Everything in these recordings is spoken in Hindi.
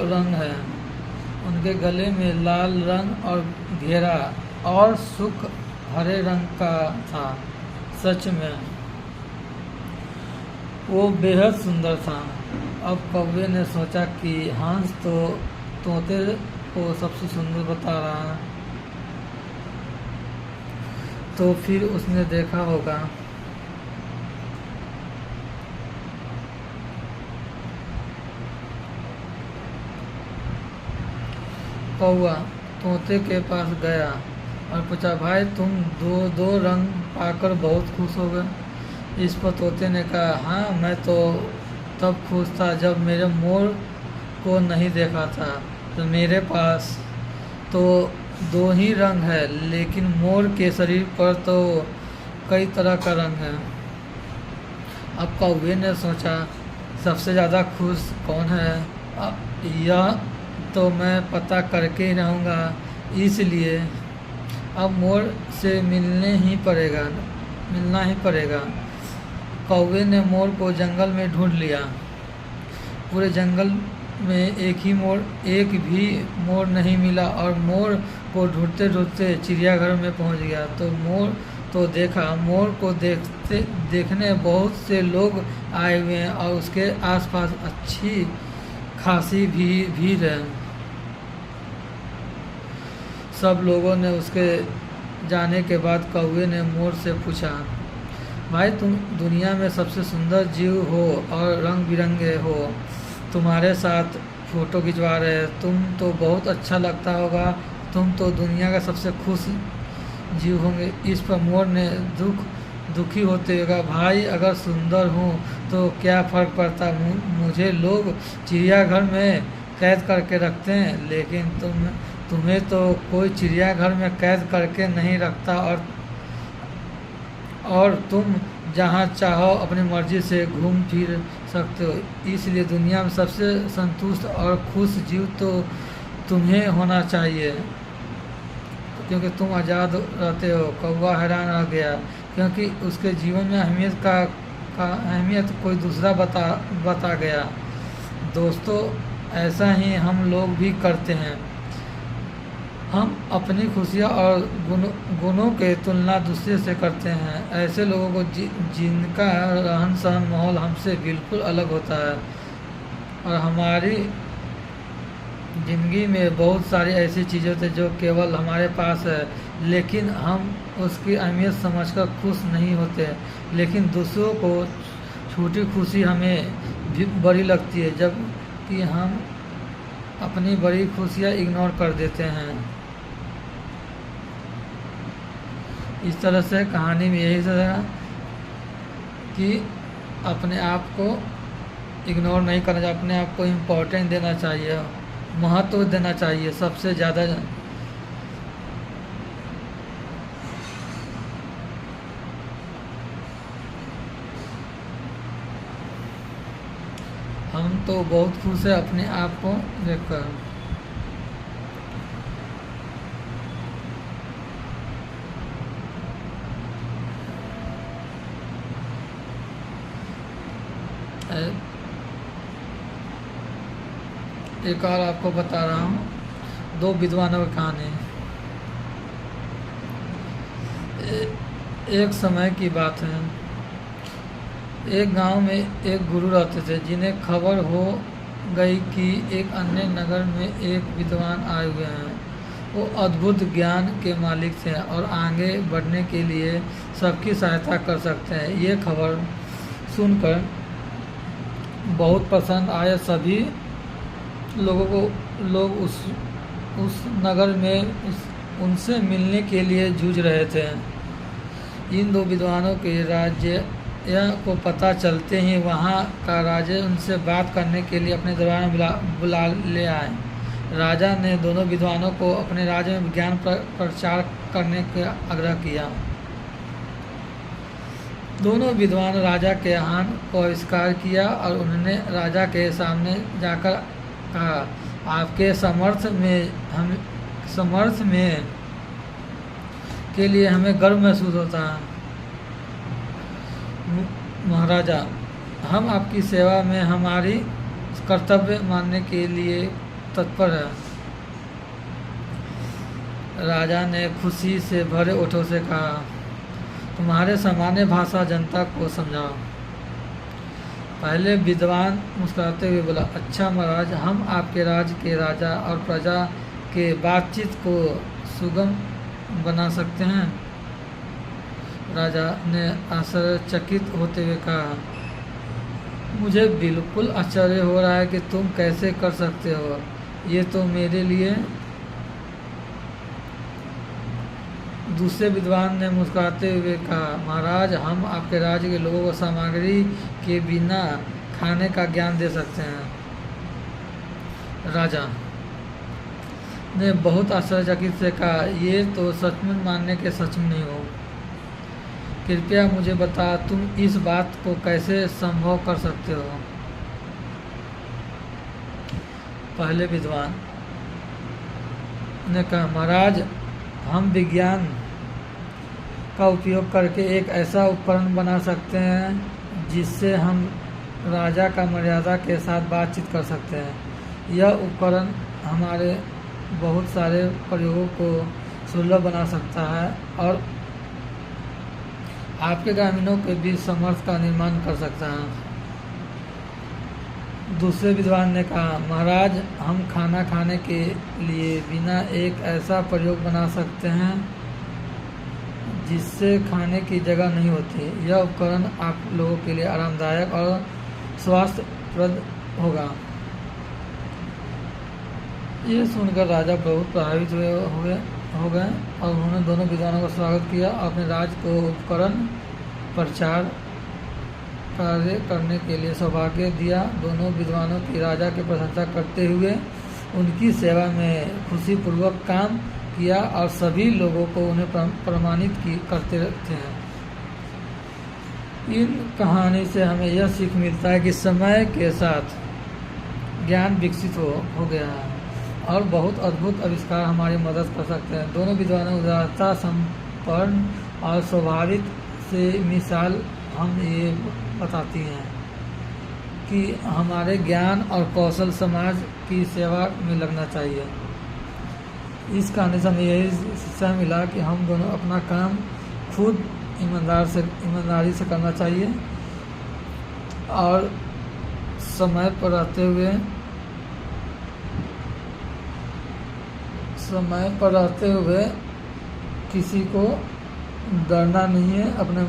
रंग है। उनके गले में लाल रंग और घेरा और सुख हरे रंग का था। सच में वो बेहद सुंदर था। अब कौवे ने सोचा कि हंस तो तोते को सबसे सुंदर बता रहा है, तो फिर उसने देखा होगा। कौवा तोते के पास गया और पूछा, भाई तुम दो रंग पाकर बहुत खुश हो गए। इस पर तोते ने कहा, हाँ मैं तो तब खुश था जब मेरे मोर को नहीं देखा था। तो मेरे पास तो दो ही रंग है, लेकिन मोर के शरीर पर तो कई तरह का रंग है। अब कौवे ने सोचा, सबसे ज़्यादा खुश कौन है, यह तो मैं पता करके ही रहूँगा। इसलिए अब मोर से मिलना ही पड़ेगा। कौवे ने मोर को जंगल में ढूंढ लिया। पूरे जंगल में एक भी मोर नहीं मिला और मोर को ढूंढते ढूंढते चिड़ियाघर में पहुंच गया। तो मोर को देखने बहुत से लोग आए हुए हैं और उसके आसपास अच्छी खासी भीड़ है। सब लोगों ने उसके जाने के बाद कौवे ने मोर से पूछा, भाई तुम दुनिया में सबसे सुंदर जीव हो और रंग बिरंगे हो, तुम्हारे साथ फ़ोटो खिंचवा रहे हैं, तुम तो बहुत अच्छा लगता होगा, तुम तो दुनिया का सबसे खुश जीव होंगे। इस पर मोर ने दुखी होते हुए कहा, भाई अगर सुंदर हूँ तो क्या फ़र्क पड़ता, मुझे लोग चिड़ियाघर में कैद करके रखते हैं, लेकिन तुम्हें तो कोई चिड़ियाघर में कैद करके नहीं रखता और तुम जहाँ चाहो अपनी मर्जी से घूम फिर सकते हो। इसलिए दुनिया में सबसे संतुष्ट और खुश जीव तो तुम्हें होना चाहिए, क्योंकि तुम आज़ाद रहते हो। कौवा हैरान रह गया, क्योंकि उसके जीवन में अहमियत कोई दूसरा बता गया। दोस्तों, ऐसा ही हम लोग भी करते हैं। हम अपनी खुशियाँ और गुणों के तुलना दूसरे से करते हैं। ऐसे लोगों को जिनका रहन सहन माहौल हमसे बिल्कुल अलग होता है। और हमारी ज़िंदगी में बहुत सारी ऐसी चीज़ें होती हैं जो केवल हमारे पास है, लेकिन हम उसकी अहमियत समझकर खुश नहीं होते। लेकिन दूसरों को छोटी खुशी हमें भी बड़ी लगती है, जबकि हम अपनी बड़ी खुशियाँ इग्नोर कर देते हैं। इस तरह से कहानी में यही था कि अपने आप को इग्नोर नहीं करना चाहिए, अपने आप को इम्पोर्टेंस देना चाहिए, महत्व देना चाहिए सबसे ज़्यादा। हम तो बहुत खुश है अपने आप को देखकर। एक और आपको बता रहा हूँ, दो विद्वानों की कहानी। एक समय की बात है, एक गांव में एक गुरु रहते थे, जिन्हें खबर हो गई कि एक अन्य नगर में एक विद्वान आए हुए हैं। वो अद्भुत ज्ञान के मालिक थे और आगे बढ़ने के लिए सबकी सहायता कर सकते हैं। ये खबर सुनकर बहुत पसंद आया सभी लोग उस नगर में उनसे मिलने के लिए जूझ रहे थे। इन दो विद्वानों के राज्य को पता चलते ही वहाँ का राजा उनसे बात करने के लिए अपने दरबार में बुला ले आए। राजा ने दोनों विद्वानों को अपने राज्य में ज्ञान प्रचार करने का आग्रह किया। दोनों विद्वान राजा के आह्वान को स्वीकार किया और उन्होंने राजा के सामने जाकर कहा, आपके समर्थ में के लिए हमें गर्व महसूस होता है। महाराजा, हम आपकी सेवा में हमारी कर्तव्य मानने के लिए तत्पर है। राजा ने खुशी से भरे ओठों से कहा, तुम्हारे सामान्य भाषा जनता को समझाओ। पहले विद्वान मुस्कुराते हुए बोला, अच्छा महाराज, हम आपके राज्य के राजा और प्रजा के बातचीत को सुगम बना सकते हैं। राजा ने आश्चर्यचकित होते हुए कहा, मुझे बिल्कुल आश्चर्य हो रहा है कि तुम कैसे कर सकते हो। ये तो मेरे लिए। दूसरे विद्वान ने मुस्कुराते हुए कहा, महाराज, हम आपके राज्य के लोगों को सामग्री के बिना खाने का ज्ञान दे सकते हैं। राजा ने बहुत आश्चर्यचकित से कहा, ये तो सचमुच मानने के सच में नहीं हो। कृपया मुझे बता, तुम इस बात को कैसे संभव कर सकते हो। पहले विद्वान ने कहा, महाराज, हम विज्ञान का उपयोग करके एक ऐसा उपकरण बना सकते हैं जिससे हम राजा का मर्यादा के साथ बातचीत कर सकते हैं। यह उपकरण हमारे बहुत सारे प्रयोगों को सुलभ बना सकता है और आपके ग्रामीणों के बीच समर्थ का निर्माण कर सकता है। दूसरे विद्वान ने कहा, महाराज, हम खाना खाने के लिए बिना एक ऐसा प्रयोग बना सकते हैं जिससे खाने की जगह नहीं होती। यह उपकरण आप लोगों के लिए आरामदायक और स्वास्थ्यप्रद होगा। ये सुनकर राजा बहुत प्रभावित हो गए और उन्होंने दोनों विद्वानों का स्वागत किया और अपने राज्य को उपकरण प्रचार कार्य करने के लिए सौभाग्य दिया। दोनों विद्वानों की राजा की प्रशंसा करते हुए उनकी सेवा में खुशीपूर्वक काम किया और सभी लोगों को उन्हें प्रमाणित करते थे। इन कहानी से हमें यह सीख मिलता है कि समय के साथ ज्ञान विकसित हो गया है और बहुत अद्भुत आविष्कार हमारी मदद कर सकते हैं। दोनों विद्वानों उदारता, संपन्न और स्वाभाविक से मिसाल हम ये बताती हैं कि हमारे ज्ञान और कौशल समाज की सेवा में लगना चाहिए। इस कहानी से हमें यही शिक्षा मिला कि हम दोनों अपना काम खुद ईमानदारी से करना चाहिए और समय पर रहते हुए किसी को डरना नहीं है। अपने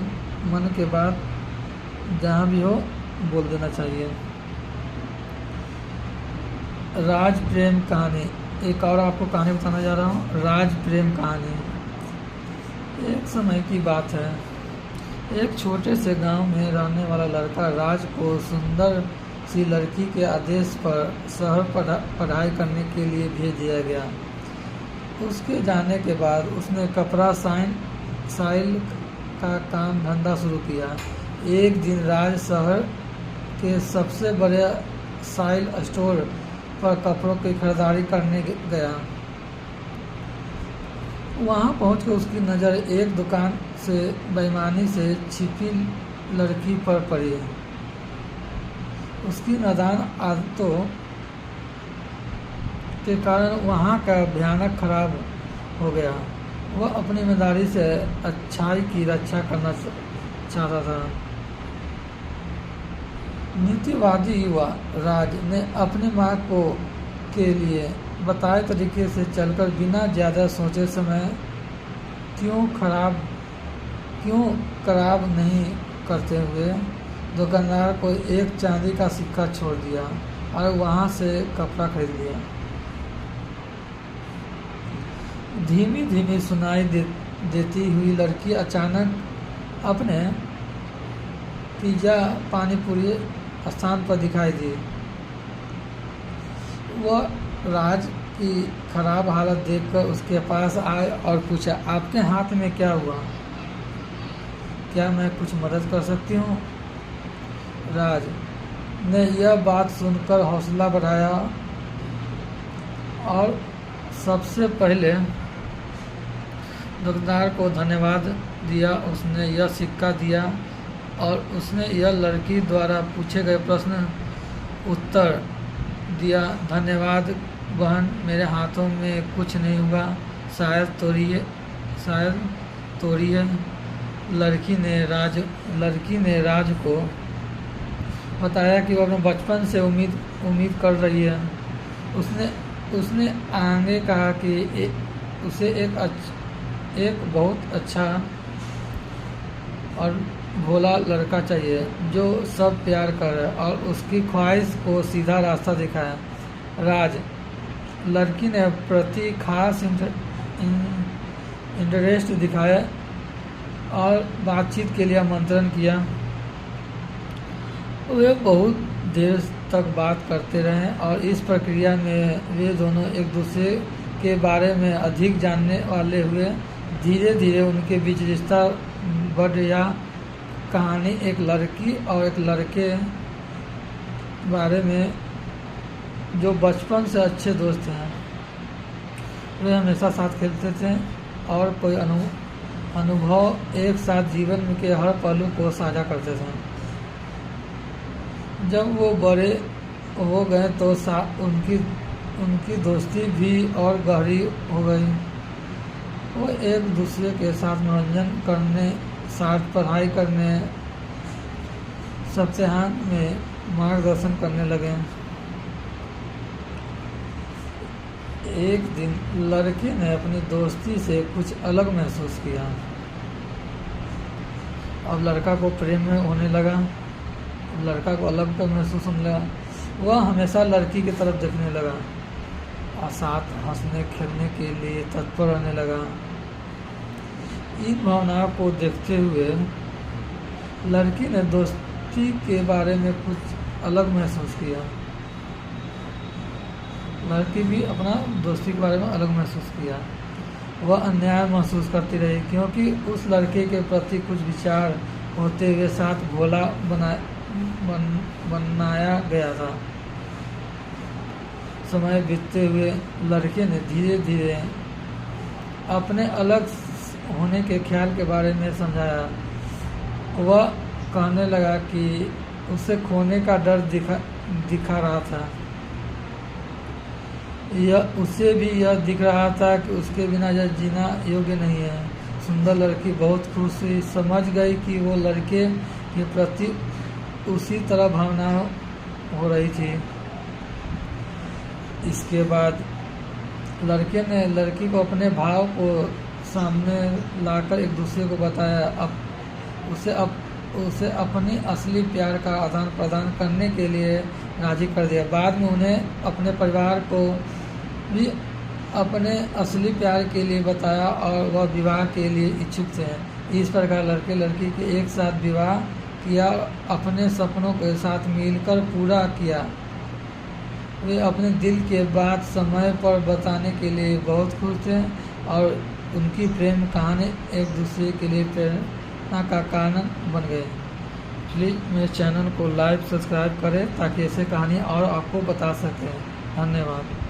मन के बात जहाँ भी हो बोल देना चाहिए। राज प्रेम कहानी, एक और आपको कहानी बताना जा रहा हूँ। राज प्रेम कहानी। एक समय की बात है, एक छोटे से गांव में रहने वाला लड़का राज को सुंदर सी लड़की के आदेश पर शहर पढ़ाई करने के लिए भेज दिया गया। उसके जाने के बाद उसने कपड़ा साइल का काम धंधा शुरू किया। एक दिन राज शहर के सबसे बड़े साइल स्टोर पर कपड़ों की खरीदारी करने गया। वहां पहुंचकर उसकी नज़र एक दुकान से बेईमानी से छिपी लड़की पर पड़ी। उसकी नादान आदतों के कारण वहाँ का भयानक खराब हो गया। वह अपनी ईमानदारी से अच्छाई की रक्षा करना चाहता था। नीतिवादी युवा राज ने अपनी माँ के लिए बताए तरीके से चलकर बिना ज़्यादा सोचे समय क्यों खराब नहीं करते हुए दुकानदार को एक चांदी का सिक्का छोड़ दिया और वहाँ से कपड़ा खरीद लिया। धीमी धीमी सुनाई देती हुई लड़की अचानक अपने पिज्जा पानीपुरी स्थान पर दिखाई दी। वह राज की खराब हालत देखकर उसके पास आए और पूछा, आपके हाथ में क्या हुआ? क्या मैं कुछ मदद कर सकती हूँ? राज ने यह बात सुनकर हौसला बढ़ाया और सबसे पहले दुकानदार को धन्यवाद दिया। उसने यह सिक्का दिया और उसने यह लड़की द्वारा पूछे गए प्रश्न उत्तर दिया। धन्यवाद बहन, मेरे हाथों में कुछ नहीं हुआ, शायद तोड़िए। लड़की ने राज को बताया कि वो अपने बचपन से उम्मीद कर रही है। उसने उसने आगे कहा कि उसे एक बहुत अच्छा और भोला लड़का चाहिए जो सब प्यार करे और उसकी ख्वाहिश को सीधा रास्ता दिखाए। लड़की ने प्रति खास इंटरेस्ट दिखाया और बातचीत के लिए आमंत्रण किया। वे बहुत देर तक बात करते रहे और इस प्रक्रिया में वे दोनों एक दूसरे के बारे में अधिक जानने वाले हुए। धीरे धीरे उनके बीच रिश्ता बढ़ गया। कहानी एक लड़की और एक लड़के बारे में जो बचपन से अच्छे दोस्त हैं। वे हमेशा साथ खेलते थे और कोई अनुभव एक साथ जीवन के हर पहलू को साझा करते थे। जब वो बड़े हो गए तो उनकी दोस्ती भी और गहरी हो गई। वो एक दूसरे के साथ मनोरंजन करने, साथ पढ़ाई करने, सप्ताहांत में मार्गदर्शन करने लगे। एक दिन लड़के ने अपनी दोस्ती से कुछ अलग महसूस किया। अब लड़का को प्रेम में होने लगा। लड़का को अलग का महसूस होने लगा। वह हमेशा लड़की की तरफ देखने लगा और साथ हंसने खेलने के लिए तत्पर रहने लगा। इन भावनाओं को देखते हुए लड़की ने दोस्ती के बारे में कुछ अलग महसूस किया। लड़की भी अपना दोस्ती के बारे में अलग महसूस किया। वह अन्याय महसूस करती रही क्योंकि उस लड़के के प्रति कुछ विचार होते हुए साथ भोला बनाया गया था। समय बीतते हुए लड़के ने धीरे धीरे अपने अलग होने के ख्याल के बारे में समझाया। वह कहने लगा कि उसे खोने का डर दिखा रहा था। उसे भी यह दिख रहा था कि उसके बिना यह जीना योग्य नहीं है। सुंदर लड़की बहुत खुश हुई, समझ गई कि वो लड़के के प्रति उसी तरह भावना हो रही थी। इसके बाद लड़के ने लड़की को अपने भाव को सामने लाकर एक दूसरे को बताया। उसे अपनी असली प्यार का आदान प्रदान करने के लिए राजी कर दिया। बाद में उन्हें अपने परिवार को भी अपने असली प्यार के लिए बताया और वह विवाह के लिए इच्छुक थे। इस प्रकार लड़के लड़की के एक साथ विवाह किया, अपने सपनों के साथ मिलकर पूरा किया। वे अपने दिल के बात समय पर बताने के लिए बहुत खुश थे और उनकी प्रेम कहानी एक दूसरे के लिए प्रेरणा का कारण बन गए। प्लीज़ मेरे चैनल को लाइक सब्सक्राइब करें ताकि ऐसे कहानी और आपको बता सकें। धन्यवाद।